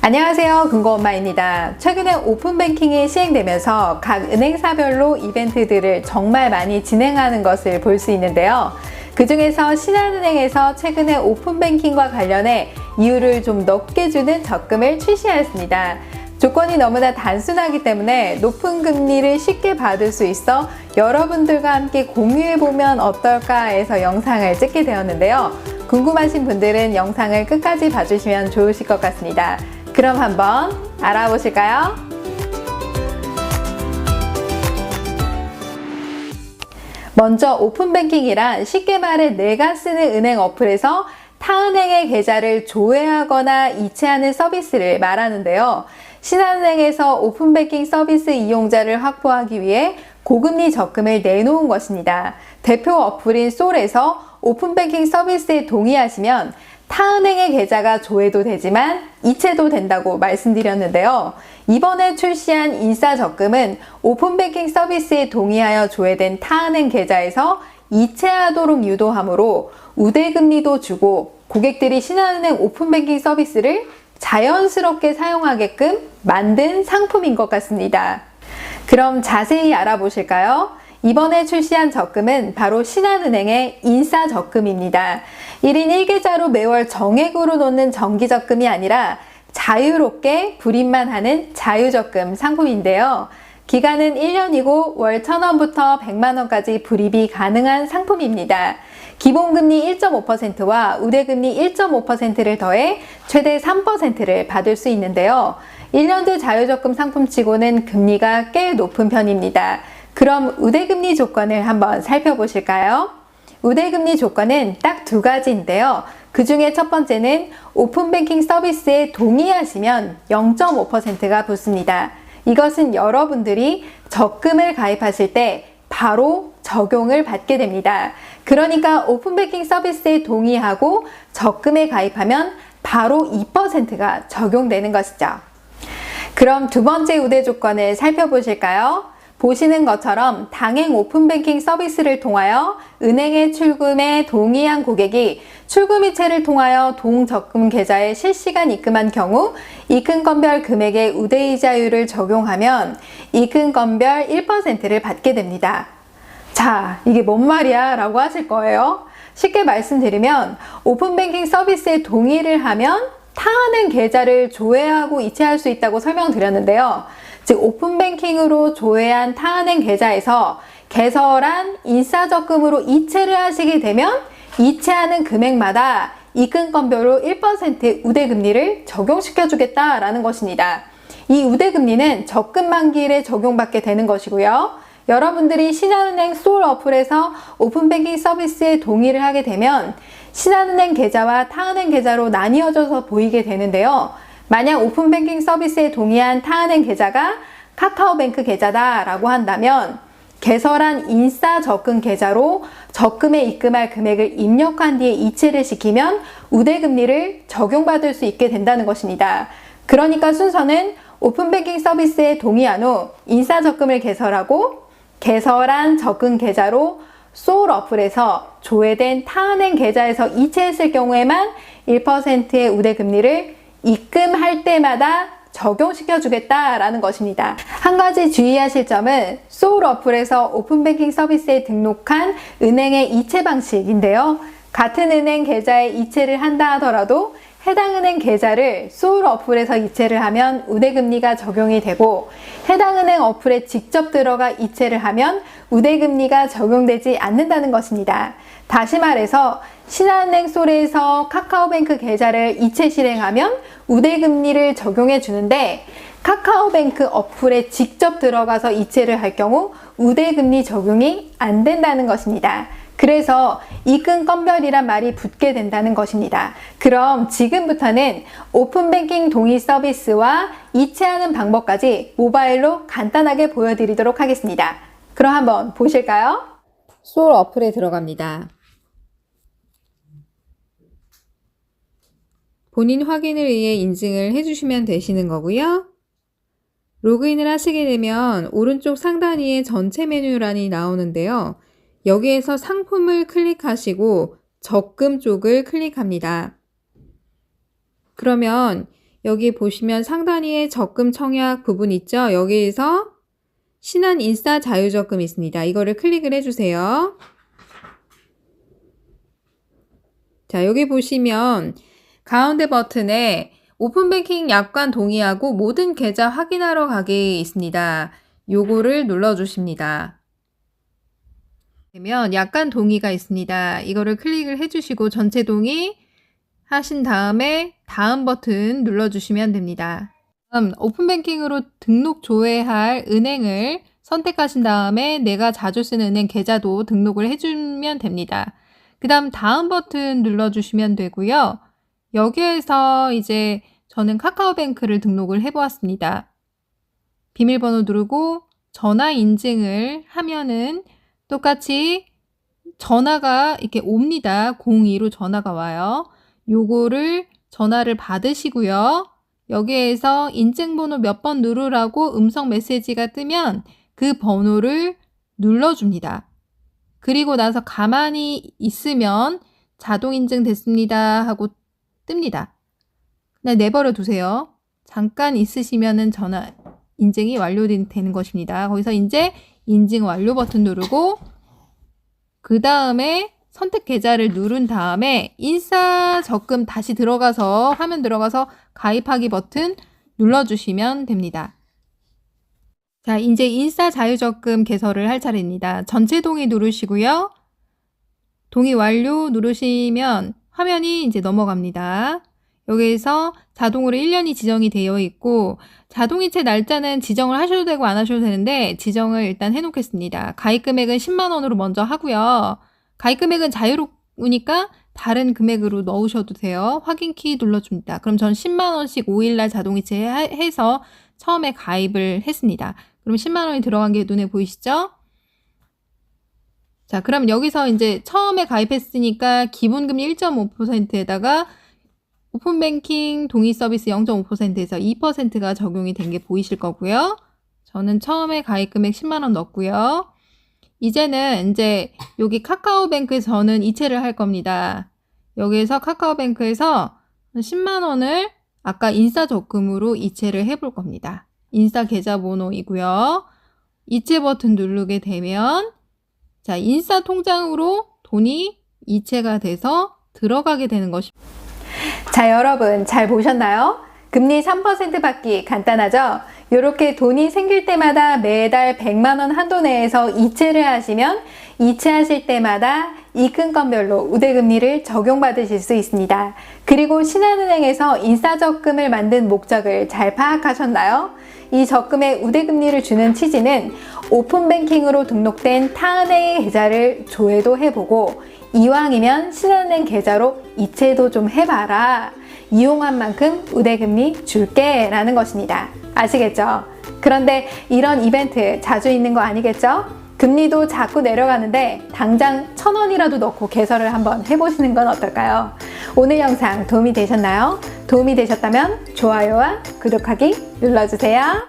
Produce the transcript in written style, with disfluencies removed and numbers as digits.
안녕하세요, 금고엄마입니다. 최근에 오픈뱅킹이 시행되면서 각 은행사별로 이벤트들을 정말 많이 진행하는 것을 볼 수 있는데요. 그 중에서 신한은행에서 최근에 오픈뱅킹과 관련해 이율을 좀 높게 주는 적금을 출시하였습니다. 조건이 너무나 단순하기 때문에 높은 금리를 쉽게 받을 수 있어 여러분들과 함께 공유해보면 어떨까 해서 영상을 찍게 되었는데요. 궁금하신 분들은 영상을 끝까지 봐주시면 좋으실 것 같습니다. 그럼 한번 알아보실까요? 먼저 오픈뱅킹이란 쉽게 말해 내가 쓰는 은행 어플에서 타은행의 계좌를 조회하거나 이체하는 서비스를 말하는데요. 신한은행에서 오픈뱅킹 서비스 이용자를 확보하기 위해 고금리 적금을 내놓은 것입니다. 대표 어플인 솔에서 오픈뱅킹 서비스에 동의하시면 타은행의 계좌가 조회도 되지만 이체도 된다고 말씀드렸는데요. 이번에 출시한 인싸적금은 오픈뱅킹 서비스에 동의하여 조회된 타은행 계좌에서 이체하도록 유도하므로 우대금리도 주고 고객들이 신한은행 오픈뱅킹 서비스를 자연스럽게 사용하게끔 만든 상품인 것 같습니다. 그럼 자세히 알아보실까요? 이번에 출시한 적금은 바로 신한은행의 인싸적금입니다. 1인 1계좌로 매월 정액으로 놓는 정기적금이 아니라 자유롭게 불입만 하는 자유적금 상품인데요. 기간은 1년이고 월 1,000원부터 100만원까지 불입이 가능한 상품입니다. 기본금리 1.5%와 우대금리 1.5%를 더해 최대 3%를 받을 수 있는데요. 1년제 자유적금 상품치고는 금리가 꽤 높은 편입니다. 그럼 우대금리 조건을 한번 살펴보실까요? 우대금리 조건은 딱 두 가지인데요. 그 중에 첫 번째는 오픈뱅킹 서비스에 동의하시면 0.5%가 붙습니다. 이것은 여러분들이 적금을 가입하실 때 바로 적용을 받게 됩니다. 그러니까 오픈뱅킹 서비스에 동의하고 적금에 가입하면 바로 2%가 적용되는 것이죠. 그럼 두 번째 우대 조건을 살펴보실까요? 보시는 것처럼 당행 오픈뱅킹 서비스를 통하여 은행에 출금에 동의한 고객이 출금이체를 통하여 동적금 계좌에 실시간 입금한 경우 입금건별 금액의 우대이자율을 적용하면 입금건별 1%를 받게 됩니다. 자, 이게 뭔 말이야? 라고 하실 거예요. 쉽게 말씀드리면 오픈뱅킹 서비스에 동의를 하면 타은행 계좌를 조회하고 이체할 수 있다고 설명드렸는데요. 즉 오픈뱅킹으로 조회한 타은행 계좌에서 개설한 인싸적금으로 이체를 하시게 되면 이체하는 금액마다 입금건별로 1% 우대금리를 적용시켜 주겠다라는 것입니다. 이 우대금리는 적금 만기일에 적용받게 되는 것이고요. 여러분들이 신한은행 솔 어플에서 오픈뱅킹 서비스에 동의를 하게 되면 신한은행 계좌와 타은행 계좌로 나뉘어져서 보이게 되는데요. 만약 오픈뱅킹 서비스에 동의한 타은행 계좌가 카카오뱅크 계좌다 라고 한다면 개설한 인싸적금 계좌로 적금에 입금할 금액을 입력한 뒤에 이체를 시키면 우대금리를 적용받을 수 있게 된다는 것입니다. 그러니까 순서는 오픈뱅킹 서비스에 동의한 후 인싸적금을 개설하고 개설한 적금 계좌로 솔 어플에서 조회된 타은행 계좌에서 이체했을 경우에만 1%의 우대금리를 입금할 때마다 적용시켜 주겠다라는 것입니다. 한 가지 주의하실 점은 솔 어플에서 오픈뱅킹 서비스에 등록한 은행의 이체 방식인데요. 같은 은행 계좌에 이체를 한다 하더라도 해당 은행 계좌를 솔 어플에서 이체를 하면 우대금리가 적용이 되고 해당 은행 어플에 직접 들어가 이체를 하면 우대금리가 적용되지 않는다는 것입니다. 다시 말해서 신한은행 솔에서 카카오뱅크 계좌를 이체 실행하면 우대금리를 적용해 주는데 카카오뱅크 어플에 직접 들어가서 이체를 할 경우 우대금리 적용이 안 된다는 것입니다. 그래서 입금건별이란 말이 붙게 된다는 것입니다. 그럼 지금부터는 오픈뱅킹 동의 서비스와 이체하는 방법까지 모바일로 간단하게 보여드리도록 하겠습니다. 그럼 한번 보실까요? 솔 어플에 들어갑니다. 본인 확인을 위해 인증을 해주시면 되시는 거고요. 로그인을 하시게 되면 오른쪽 상단 위에 전체 메뉴란이 나오는데요. 여기에서 상품을 클릭하시고 적금 쪽을 클릭합니다. 그러면 여기 보시면 상단위에 적금 청약 부분 있죠? 여기에서 신한인싸 자유적금 있습니다. 이거를 클릭을 해주세요. 자, 여기 보시면 가운데 버튼에 오픈뱅킹 약관 동의하고 모든 계좌 확인하러 가기 있습니다. 요거를 눌러주십니다. 그러면 약관 동의가 있습니다. 이거를 클릭을 해주시고 전체 동의 하신 다음에 다음 버튼 눌러주시면 됩니다. 다음 오픈뱅킹으로 등록 조회할 은행을 선택하신 다음에 내가 자주 쓰는 은행 계좌도 등록을 해주면 됩니다. 그 다음 버튼 눌러주시면 되고요. 여기에서 이제 저는 카카오뱅크를 등록을 해보았습니다. 비밀번호 누르고 전화 인증을 하면은 똑같이 전화가 이렇게 옵니다. 02로 전화가 와요. 요거를 전화를 받으시고요. 여기에서 인증번호 몇 번 누르라고 음성 메시지가 뜨면 그 번호를 눌러줍니다. 그리고 나서 가만히 있으면 자동 인증 됐습니다 하고 뜹니다. 그냥 내버려 두세요. 잠깐 있으시면은 전화 인증이 완료되는 것입니다. 거기서 이제 인증 완료 버튼 누르고 그 다음에 선택 계좌를 누른 다음에 인싸 적금 다시 들어가서 화면 들어가서 가입하기 버튼 눌러주시면 됩니다. 자, 이제 인싸 자유적금 개설을 할 차례입니다. 전체 동의 누르시고요. 동의 완료 누르시면 화면이 이제 넘어갑니다. 여기에서 자동으로 1년이 지정이 되어 있고 자동이체 날짜는 지정을 하셔도 되고 안 하셔도 되는데 지정을 일단 해놓겠습니다. 가입 금액은 10만 원으로 먼저 하고요. 가입 금액은 자유로우니까 다른 금액으로 넣으셔도 돼요. 확인키 눌러줍니다. 그럼 전 10만 원씩 5일날 자동이체 해서 처음에 가입을 했습니다. 그럼 10만 원이 들어간 게 눈에 보이시죠? 자, 그럼 여기서 이제 처음에 가입했으니까 기본금리 1.5%에다가 오픈뱅킹 동의 서비스 0.5%에서 2%가 적용이 된 게 보이실 거고요. 저는 처음에 가입 금액 10만 원 넣었고요. 이제는 이제 여기 카카오뱅크에서 저는 이체를 할 겁니다. 여기에서 카카오뱅크에서 10만 원을 아까 인싸 적금으로 이체를 해볼 겁니다. 인싸 계좌번호이고요. 이체 버튼 누르게 되면 자, 인싸 통장으로 돈이 이체가 돼서 들어가게 되는 것입니다. 자, 여러분 잘 보셨나요? 금리 3% 받기 간단하죠? 이렇게 돈이 생길 때마다 매달 100만 원 한도 내에서 이체를 하시면 이체하실 때마다 입금건별로 우대금리를 적용받으실 수 있습니다. 그리고 신한은행에서 인싸적금을 만든 목적을 잘 파악하셨나요? 이 적금에 우대금리를 주는 취지는 오픈뱅킹으로 등록된 타은행의 계좌를 조회도 해보고 이왕이면 신한은행 계좌로 이체도 좀 해봐라. 이용한 만큼 우대금리 줄게 라는 것입니다. 아시겠죠? 그런데 이런 이벤트 자주 있는 거 아니겠죠? 금리도 자꾸 내려가는데 당장 1,000원이라도 넣고 개설을 한번 해보시는 건 어떨까요? 오늘 영상 도움이 되셨나요? 도움이 되셨다면 좋아요와 구독하기 눌러주세요.